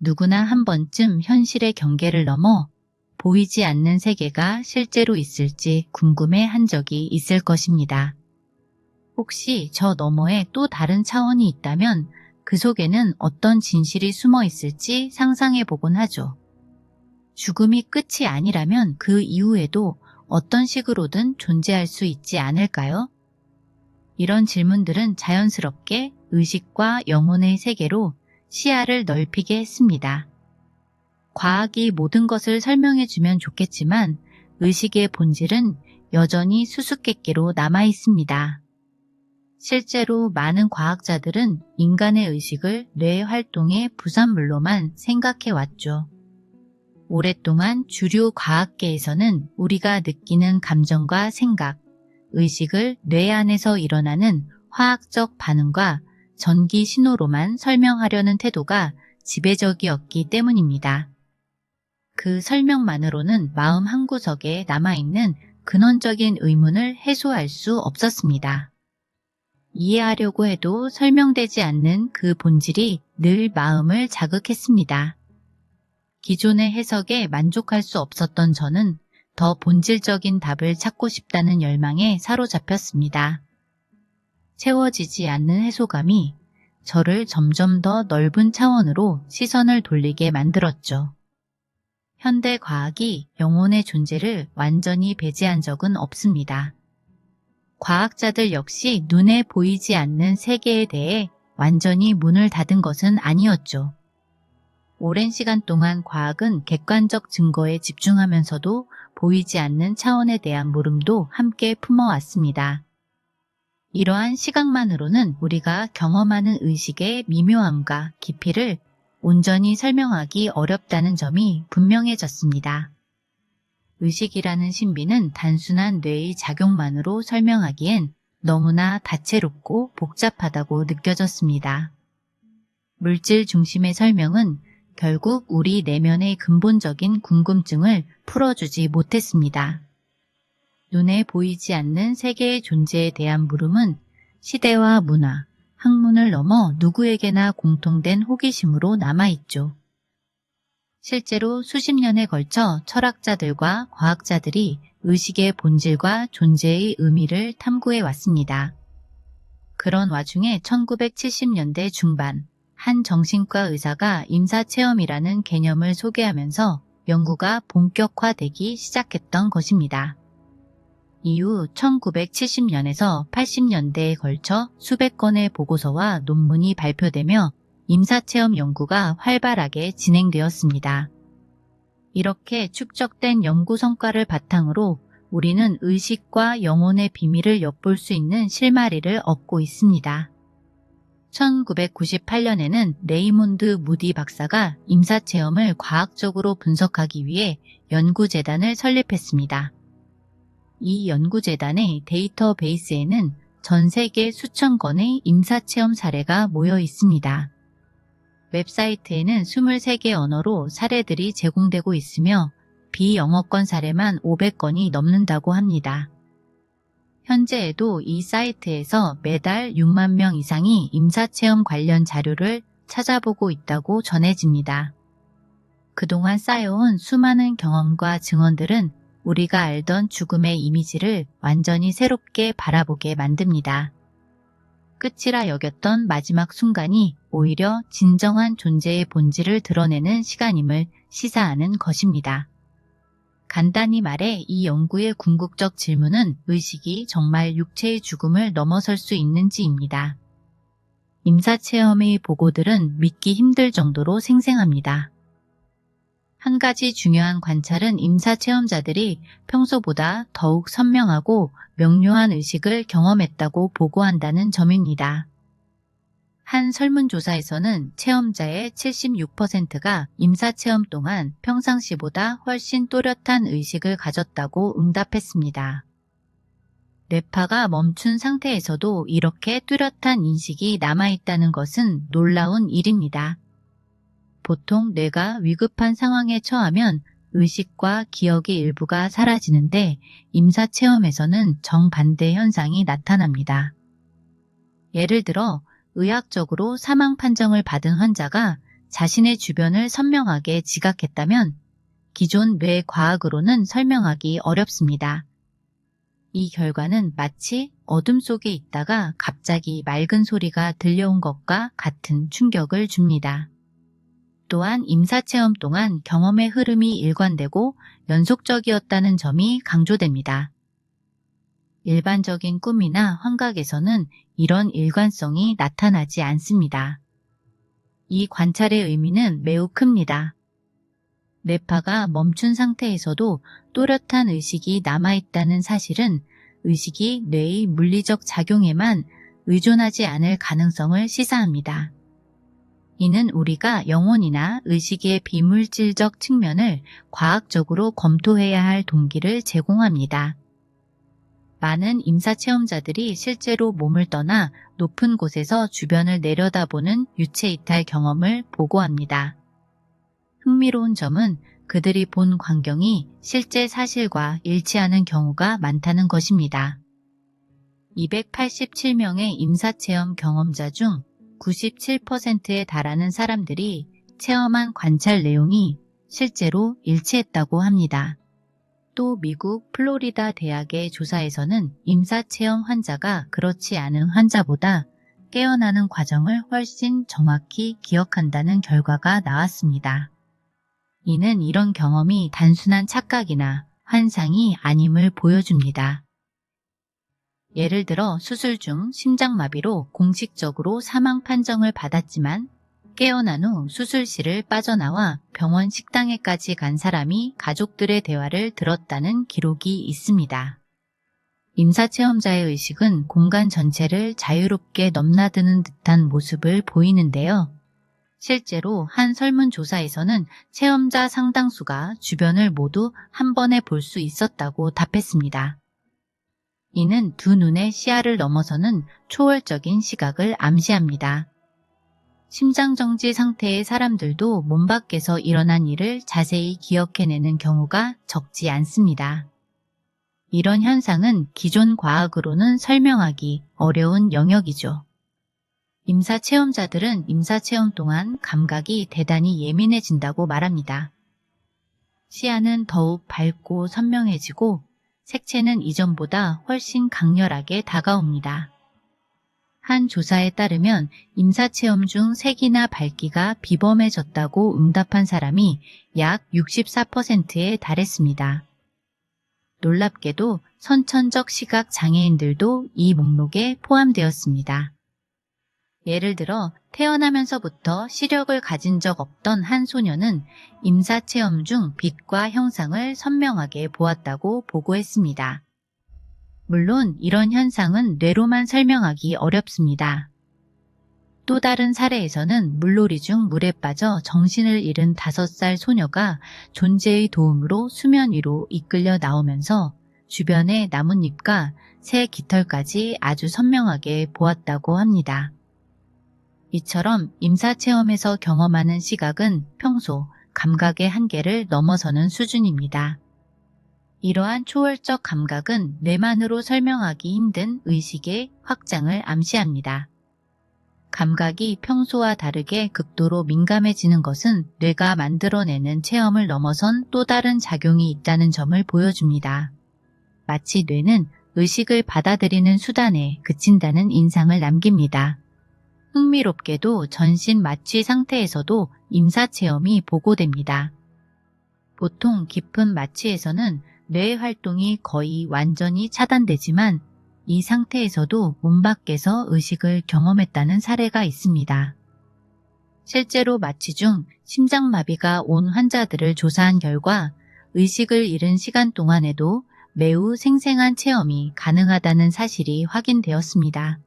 누구나 한 번쯤 현실의 경계를 넘어 보이지 않는 세계가 실제로 있을지 궁금해 한 적이 있을 것입니다. 혹시 저 너머에 또 다른 차원이 있다면 그 속에는 어떤 진실이 숨어 있을지 상상해 보곤 하죠. 죽음이 끝이 아니라면 그 이후에도 어떤 식으로든 존재할 수 있지 않을까요? 이런 질문들은 자연스럽게 의식과 영혼의 세계로 시야를 넓히게 했습니다. 과학이 모든 것을 설명해주면 좋겠지만 의식의 본질은 여전히 수수께끼로 남아 있습니다. 실제로 많은 과학자들은 인간의 의식을 뇌 활동의 부산물로만 생각해왔죠. 오랫동안 주류 과학계에서는 우리가 느끼는 감정과 생각, 의식을 뇌 안에서 일어나는 화학적 반응과 전기 신호로만 설명하려는 태도가 지배적이었기 때문입니다. 그 설명만으로는 마음 한구석에 남아있는 근원적인 의문을 해소할 수 없었습니다. 이해하려고 해도 설명되지 않는 그 본질이 늘 마음을 자극했습니다. 기존의 해석에 만족할 수 없었던 저는 더 본질적인 답을 찾고 싶다는 열망에 사로잡혔습니다. 채워지지 않는 해소감이 저를 점점 더 넓은 차원으로 시선을 돌리게 만들었죠. 현대 과학이 영혼의 존재를 완전히 배제한 적은 없습니다. 과학자들 역시 눈에 보이지 않는 세계에 대해 완전히 문을 닫은 것은 아니었죠. 오랜 시간 동안 과학은 객관적 증거에 집중하면서도 보이지 않는 차원에 대한 물음도 함께 품어왔습니다. 이러한 시각만으로는 우리가 경험하는 의식의 미묘함과 깊이를 온전히 설명하기 어렵다는 점이 분명해졌습니다. 의식이라는 신비는 단순한 뇌의 작용만으로 설명하기엔 너무나 다채롭고 복잡하다고 느껴졌습니다. 물질 중심의 설명은 결국 우리 내면의 근본적인 궁금증을 풀어주지 못했습니다. 눈에 보이지 않는 세계의 존재에 대한 물음은 시대와 문화, 학문을 넘어 누구에게나 공통된 호기심으로 남아있죠. 실제로 수십 년에 걸쳐 철학자들과 과학자들이 의식의 본질과 존재의 의미를 탐구해 왔습니다. 그런 와중에 1970년대 중반 한 정신과 의사가 임사체험이라는 개념을 소개하면서 연구가 본격화되기 시작했던 것입니다. 이후 1970년에서 80년대에 걸쳐 수백 건의 보고서와 논문이 발표되며 임사체험 연구가 활발하게 진행되었습니다. 이렇게 축적된 연구 성과를 바탕으로 우리는 의식과 영혼의 비밀을 엿볼 수 있는 실마리를 얻고 있습니다. 1998년에는 레이몬드 무디 박사가 임사체험을 과학적으로 분석하기 위해 연구재단을 설립했습니다. 이 연구재단의 데이터베이스에는 전 세계 수천 건의 임사체험 사례가 모여 있습니다. 웹사이트에는 23개 언어로 사례들이 제공되고 있으며 비영어권 사례만 500건이 넘는다고 합니다. 현재에도 이 사이트에서 매달 6만 명 이상이 임사체험 관련 자료를 찾아보고 있다고 전해집니다. 그동안 쌓여온 수많은 경험과 증언들은 우리가 알던 죽음의 이미지를 완전히 새롭게 바라보게 만듭니다. 끝이라 여겼던 마지막 순간이 오히려 진정한 존재의 본질을 드러내는 시간임을 시사하는 것입니다. 간단히 말해 이 연구의 궁극적 질문은 의식이 정말 육체의 죽음을 넘어설 수 있는지입니다. 임사체험의 보고들은 믿기 힘들 정도로 생생합니다. 한 가지 중요한 관찰은 임사체험자들이 평소보다 더욱 선명하고 명료한 의식을 경험했다고 보고한다는 점입니다. 한 설문조사에서는 체험자의 76%가 임사체험 동안 평상시보다 훨씬 또렷한 의식을 가졌다고 응답했습니다. 뇌파가 멈춘 상태에서도 이렇게 뚜렷한 인식이 남아있다는 것은 놀라운 일입니다. 보통 뇌가 위급한 상황에 처하면 의식과 기억의 일부가 사라지는데 임사체험에서는 정반대 현상이 나타납니다. 예를 들어 의학적으로 사망 판정을 받은 환자가 자신의 주변을 선명하게 지각했다면 기존 뇌 과학으로는 설명하기 어렵습니다. 이 결과는 마치 어둠 속에 있다가 갑자기 맑은 소리가 들려온 것과 같은 충격을 줍니다. 또한 임사체험 동안 경험의 흐름이 일관되고 연속적이었다는 점이 강조됩니다. 일반적인 꿈이나 환각에서는 이런 일관성이 나타나지 않습니다. 이 관찰의 의미는 매우 큽니다. 뇌파가 멈춘 상태에서도 또렷한 의식이 남아있다는 사실은 의식이 뇌의 물리적 작용에만 의존하지 않을 가능성을 시사합니다. 이는 우리가 영혼이나 의식의 비물질적 측면을 과학적으로 검토해야 할 동기를 제공합니다. 많은 임사체험자들이 실제로 몸을 떠나 높은 곳에서 주변을 내려다보는 유체이탈 경험을 보고합니다. 흥미로운 점은 그들이 본 광경이 실제 사실과 일치하는 경우가 많다는 것입니다. 287명의 임사체험 경험자 중 97%에 달하는 사람들이 체험한 관찰 내용이 실제로 일치했다고 합니다. 또 미국 플로리다 대학의 조사에서는 임사체험 환자가 그렇지 않은 환자보다 깨어나는 과정을 훨씬 정확히 기억한다는 결과가 나왔습니다. 이는 이런 경험이 단순한 착각이나 환상이 아님을 보여줍니다. 예를 들어 수술 중 심장마비로 공식적으로 사망 판정을 받았지만 깨어난 후 수술실을 빠져나와 병원 식당에까지 간 사람이 가족들의 대화를 들었다는 기록이 있습니다. 임사체험자의 의식은 공간 전체를 자유롭게 넘나드는 듯한 모습을 보이는데요. 실제로 한 설문조사에서는 체험자 상당수가 주변을 모두 한 번에 볼 수 있었다고 답했습니다. 이는 두 눈의 시야를 넘어서는 초월적인 시각을 암시합니다. 심장정지 상태의 사람들도 몸 밖에서 일어난 일을 자세히 기억해내는 경우가 적지 않습니다. 이런 현상은 기존 과학으로는 설명하기 어려운 영역이죠. 임사체험자들은 임사체험 동안 감각이 대단히 예민해진다고 말합니다. 시야는 더욱 밝고 선명해지고 색채는 이전보다 훨씬 강렬하게 다가옵니다. 한 조사에 따르면 임사체험 중 색이나 밝기가 비범해졌다고 응답한 사람이 약 64%에 달했습니다. 놀랍게도 선천적 시각 장애인들도 이 목록에 포함되었습니다. 예를 들어 태어나면서부터 시력을 가진 적 없던 한 소녀는 임사체험 중 빛과 형상을 선명하게 보았다고 보고했습니다. 물론 이런 현상은 뇌로만 설명하기 어렵습니다. 또 다른 사례에서는 물놀이 중 물에 빠져 정신을 잃은 5살 소녀가 존재의 도움으로 수면 위로 이끌려 나오면서 주변의 나뭇잎과 새 깃털까지 아주 선명하게 보았다고 합니다. 이처럼 임사체험에서 경험하는 시각은 평소 감각의 한계를 넘어서는 수준입니다. 이러한 초월적 감각은 뇌만으로 설명하기 힘든 의식의 확장을 암시합니다. 감각이 평소와 다르게 극도로 민감해지는 것은 뇌가 만들어내는 체험을 넘어선 또 다른 작용이 있다는 점을 보여줍니다. 마치 뇌는 의식을 받아들이는 수단에 그친다는 인상을 남깁니다. 흥미롭게도 전신 마취 상태에서도 임사체험이 보고됩니다. 보통 깊은 마취에서는 뇌 활동이 거의 완전히 차단되지만 이 상태에서도 몸 밖에서 의식을 경험했다는 사례가 있습니다. 실제로 마취 중 심장마비가 온 환자들을 조사한 결과 의식을 잃은 시간 동안에도 매우 생생한 체험이 가능하다는 사실이 확인되었습니다.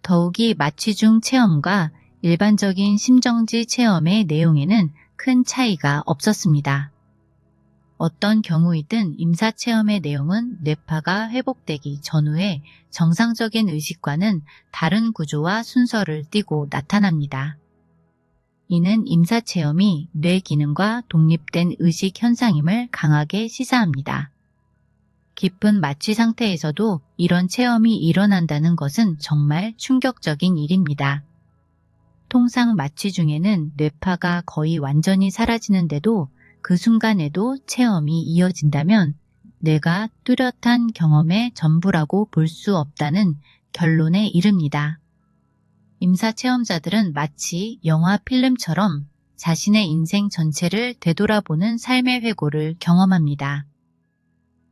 더욱이 마취 중 체험과 일반적인 심정지 체험의 내용에는 큰 차이가 없었습니다. 어떤 경우이든 임사체험의 내용은 뇌파가 회복되기 전후에 정상적인 의식과는 다른 구조와 순서를 띠고 나타납니다. 이는 임사체험이 뇌 기능과 독립된 의식 현상임을 강하게 시사합니다. 깊은 마취 상태에서도 이런 체험이 일어난다는 것은 정말 충격적인 일입니다. 통상 마취 중에는 뇌파가 거의 완전히 사라지는데도 그 순간에도 체험이 이어진다면 뇌가 뚜렷한 경험의 전부라고 볼 수 없다는 결론에 이릅니다. 임사 체험자들은 마치 영화 필름처럼 자신의 인생 전체를 되돌아보는 삶의 회고를 경험합니다.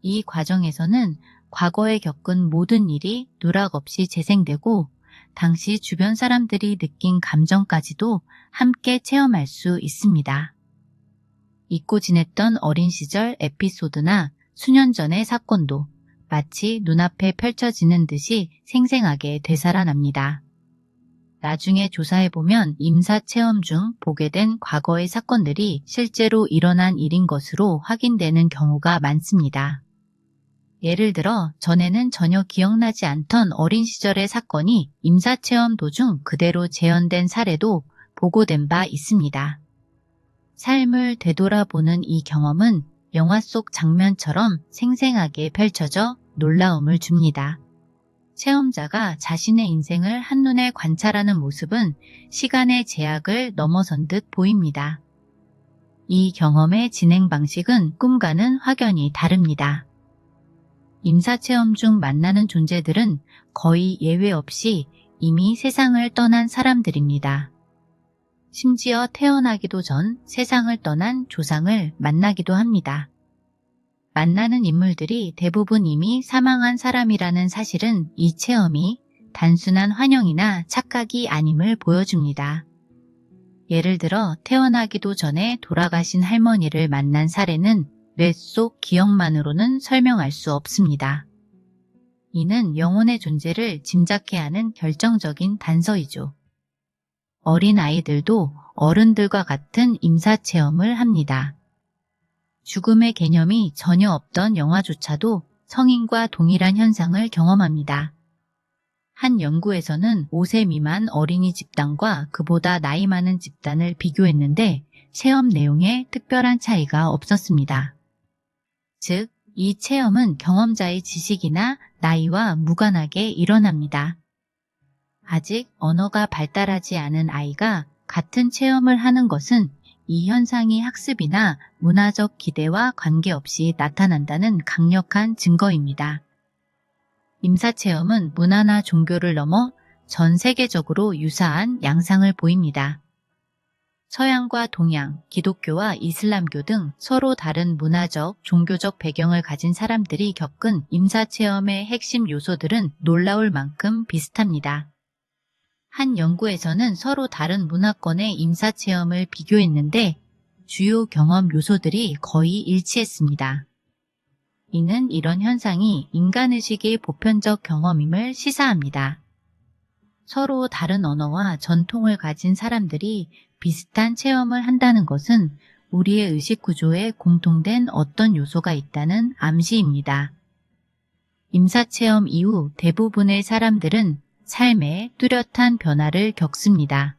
이 과정에서는 과거에 겪은 모든 일이 누락 없이 재생되고 당시 주변 사람들이 느낀 감정까지도 함께 체험할 수 있습니다. 잊고 지냈던 어린 시절 에피소드나 수년 전의 사건도 마치 눈앞에 펼쳐지는 듯이 생생하게 되살아납니다. 나중에 조사해보면 임사체험 중 보게 된 과거의 사건들이 실제로 일어난 일인 것으로 확인되는 경우가 많습니다. 예를 들어 전에는 전혀 기억나지 않던 어린 시절의 사건이 임사체험 도중 그대로 재현된 사례도 보고된 바 있습니다. 삶을 되돌아보는 이 경험은 영화 속 장면처럼 생생하게 펼쳐져 놀라움을 줍니다. 체험자가 자신의 인생을 한눈에 관찰하는 모습은 시간의 제약을 넘어선 듯 보입니다. 이 경험의 진행 방식은 꿈과는 확연히 다릅니다. 임사체험 중 만나는 존재들은 거의 예외 없이 이미 세상을 떠난 사람들입니다. 심지어 태어나기도 전 세상을 떠난 조상을 만나기도 합니다. 만나는 인물들이 대부분 이미 사망한 사람이라는 사실은 이 체험이 단순한 환영이나 착각이 아님을 보여줍니다. 예를 들어 태어나기도 전에 돌아가신 할머니를 만난 사례는 뇌 속 기억만으로는 설명할 수 없습니다. 이는 영혼의 존재를 짐작케 하는 결정적인 단서이죠. 어린 아이들도 어른들과 같은 임사체험을 합니다. 죽음의 개념이 전혀 없던 영화조차도 성인과 동일한 현상을 경험합니다. 한 연구에서는 5세 미만 어린이 집단과 그보다 나이 많은 집단을 비교했는데 체험 내용에 특별한 차이가 없었습니다. 즉, 이 체험은 경험자의 지식이나 나이와 무관하게 일어납니다. 아직 언어가 발달하지 않은 아이가 같은 체험을 하는 것은 이 현상이 학습이나 문화적 기대와 관계없이 나타난다는 강력한 증거입니다. 임사체험은 문화나 종교를 넘어 전 세계적으로 유사한 양상을 보입니다. 서양과 동양, 기독교와 이슬람교 등 서로 다른 문화적, 종교적 배경을 가진 사람들이 겪은 임사체험의 핵심 요소들은 놀라울 만큼 비슷합니다. 한 연구에서는 서로 다른 문화권의 임사체험을 비교했는데 주요 경험 요소들이 거의 일치했습니다. 이는 이런 현상이 인간의식의 보편적 경험임을 시사합니다. 서로 다른 언어와 전통을 가진 사람들이 비슷한 체험을 한다는 것은 우리의 의식 구조에 공통된 어떤 요소가 있다는 암시입니다. 임사체험 이후 대부분의 사람들은 삶에 뚜렷한 변화를 겪습니다.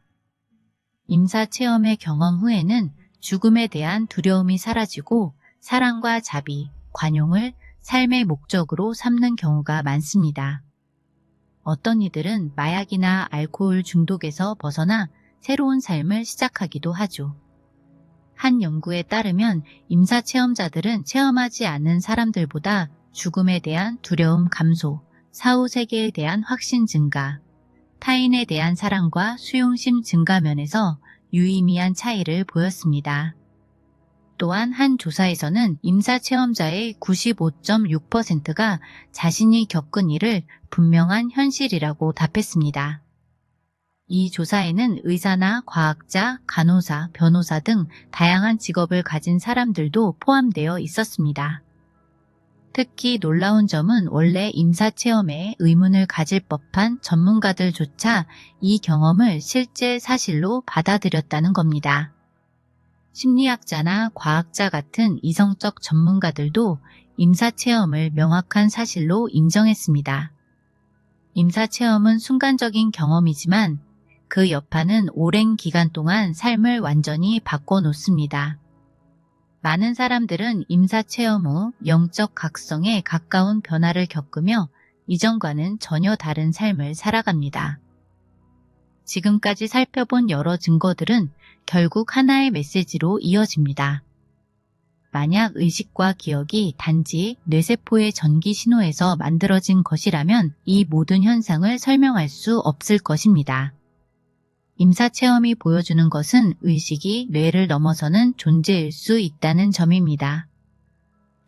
임사체험의 경험 후에는 죽음에 대한 두려움이 사라지고 사랑과 자비, 관용을 삶의 목적으로 삼는 경우가 많습니다. 어떤 이들은 마약이나 알코올 중독에서 벗어나 새로운 삶을 시작하기도 하죠. 한 연구에 따르면 임사체험자들은 체험하지 않은 사람들보다 죽음에 대한 두려움 감소, 사후 세계에 대한 확신 증가, 타인에 대한 사랑과 수용심 증가 면에서 유의미한 차이를 보였습니다. 또한 한 조사에서는 임사체험자의 95.6%가 자신이 겪은 일을 분명한 현실이라고 답했습니다. 이 조사에는 의사나 과학자, 간호사, 변호사 등 다양한 직업을 가진 사람들도 포함되어 있었습니다. 특히 놀라운 점은 원래 임사체험에 의문을 가질 법한 전문가들조차 이 경험을 실제 사실로 받아들였다는 겁니다. 심리학자나 과학자 같은 이성적 전문가들도 임사체험을 명확한 사실로 인정했습니다. 임사체험은 순간적인 경험이지만 그 여파는 오랜 기간 동안 삶을 완전히 바꿔놓습니다. 많은 사람들은 임사체험 후 영적 각성에 가까운 변화를 겪으며 이전과는 전혀 다른 삶을 살아갑니다. 지금까지 살펴본 여러 증거들은 결국 하나의 메시지로 이어집니다. 만약 의식과 기억이 단지 뇌세포의 전기 신호에서 만들어진 것이라면 이 모든 현상을 설명할 수 없을 것입니다. 임사체험이 보여주는 것은 의식이 뇌를 넘어서는 존재일 수 있다는 점입니다.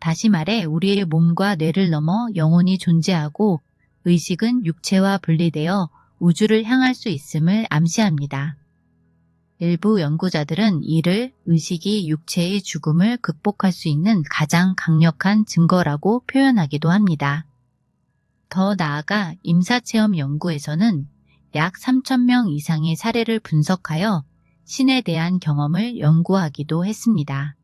다시 말해 우리의 몸과 뇌를 넘어 영혼이 존재하고 의식은 육체와 분리되어 우주를 향할 수 있음을 암시합니다. 일부 연구자들은 이를 의식이 육체의 죽음을 극복할 수 있는 가장 강력한 증거라고 표현하기도 합니다. 더 나아가 임사체험 연구에서는 약 3,000명 이상의 사례를 분석하여 신에 대한 경험을 연구하기도 했습니다.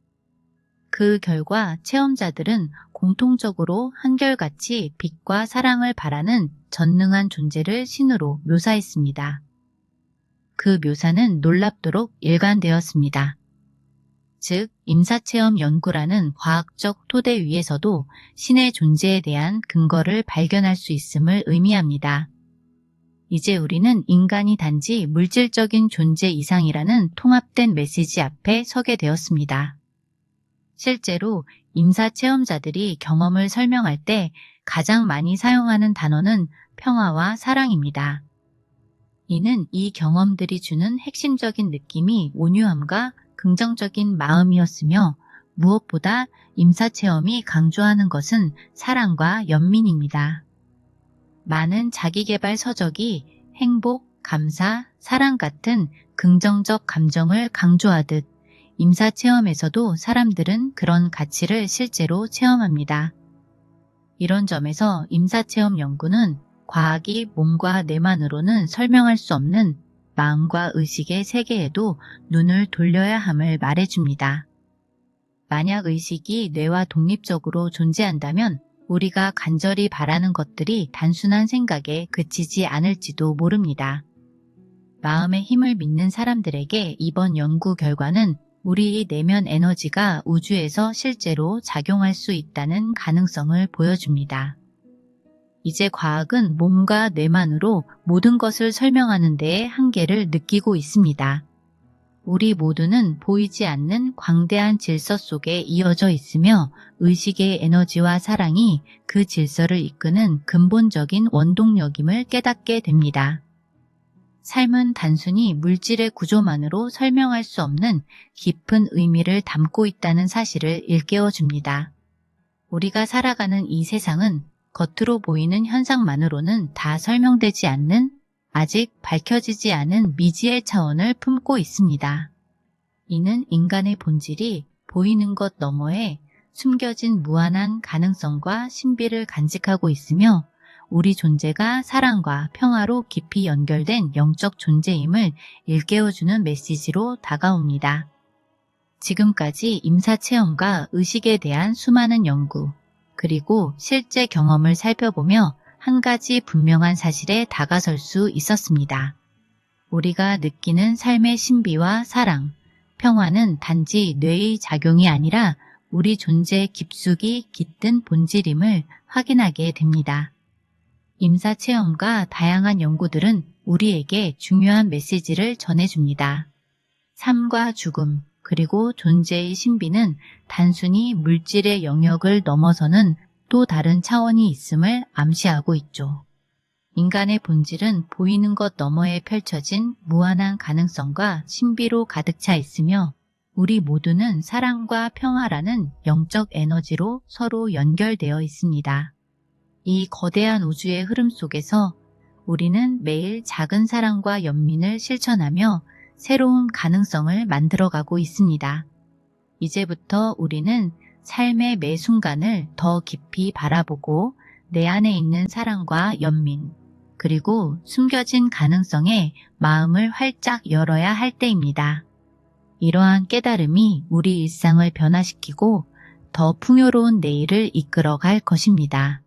그 결과 체험자들은 공통적으로 한결같이 빛과 사랑을 바라는 전능한 존재를 신으로 묘사했습니다. 그 묘사는 놀랍도록 일관되었습니다. 즉, 임사체험 연구라는 과학적 토대 위에서도 신의 존재에 대한 근거를 발견할 수 있음을 의미합니다. 이제 우리는 인간이 단지 물질적인 존재 이상이라는 통합된 메시지 앞에 서게 되었습니다. 실제로 임사체험자들이 경험을 설명할 때 가장 많이 사용하는 단어는 평화와 사랑입니다. 이는 이 경험들이 주는 핵심적인 느낌이 온유함과 긍정적인 마음이었으며 무엇보다 임사체험이 강조하는 것은 사랑과 연민입니다. 많은 자기계발 서적이 행복, 감사, 사랑 같은 긍정적 감정을 강조하듯 임사체험에서도 사람들은 그런 가치를 실제로 체험합니다. 이런 점에서 임사체험 연구는 과학이 몸과 뇌만으로는 설명할 수 없는 마음과 의식의 세계에도 눈을 돌려야 함을 말해줍니다. 만약 의식이 뇌와 독립적으로 존재한다면 우리가 간절히 바라는 것들이 단순한 생각에 그치지 않을지도 모릅니다. 마음의 힘을 믿는 사람들에게 이번 연구 결과는 우리의 내면 에너지가 우주에서 실제로 작용할 수 있다는 가능성을 보여줍니다. 이제 과학은 몸과 뇌만으로 모든 것을 설명하는 데에 한계를 느끼고 있습니다. 우리 모두는 보이지 않는 광대한 질서 속에 이어져 있으며 의식의 에너지와 사랑이 그 질서를 이끄는 근본적인 원동력임을 깨닫게 됩니다. 삶은 단순히 물질의 구조만으로 설명할 수 없는 깊은 의미를 담고 있다는 사실을 일깨워줍니다. 우리가 살아가는 이 세상은 겉으로 보이는 현상만으로는 다 설명되지 않는, 아직 밝혀지지 않은 미지의 차원을 품고 있습니다. 이는 인간의 본질이 보이는 것 너머에 숨겨진 무한한 가능성과 신비를 간직하고 있으며 우리 존재가 사랑과 평화로 깊이 연결된 영적 존재임을 일깨워주는 메시지로 다가옵니다. 지금까지 임사체험과 의식에 대한 수많은 연구, 그리고 실제 경험을 살펴보며 한 가지 분명한 사실에 다가설 수 있었습니다. 우리가 느끼는 삶의 신비와 사랑, 평화는 단지 뇌의 작용이 아니라 우리 존재의 깊숙이 깃든 본질임을 확인하게 됩니다. 임사체험과 다양한 연구들은 우리에게 중요한 메시지를 전해줍니다. 삶과 죽음, 그리고 존재의 신비는 단순히 물질의 영역을 넘어서는 또 다른 차원이 있음을 암시하고 있죠. 인간의 본질은 보이는 것 너머에 펼쳐진 무한한 가능성과 신비로 가득 차 있으며 우리 모두는 사랑과 평화라는 영적 에너지로 서로 연결되어 있습니다. 이 거대한 우주의 흐름 속에서 우리는 매일 작은 사랑과 연민을 실천하며 새로운 가능성을 만들어가고 있습니다. 이제부터 우리는 삶의 매 순간을 더 깊이 바라보고 내 안에 있는 사랑과 연민, 그리고 숨겨진 가능성에 마음을 활짝 열어야 할 때입니다. 이러한 깨달음이 우리 일상을 변화시키고 더 풍요로운 내일을 이끌어갈 것입니다.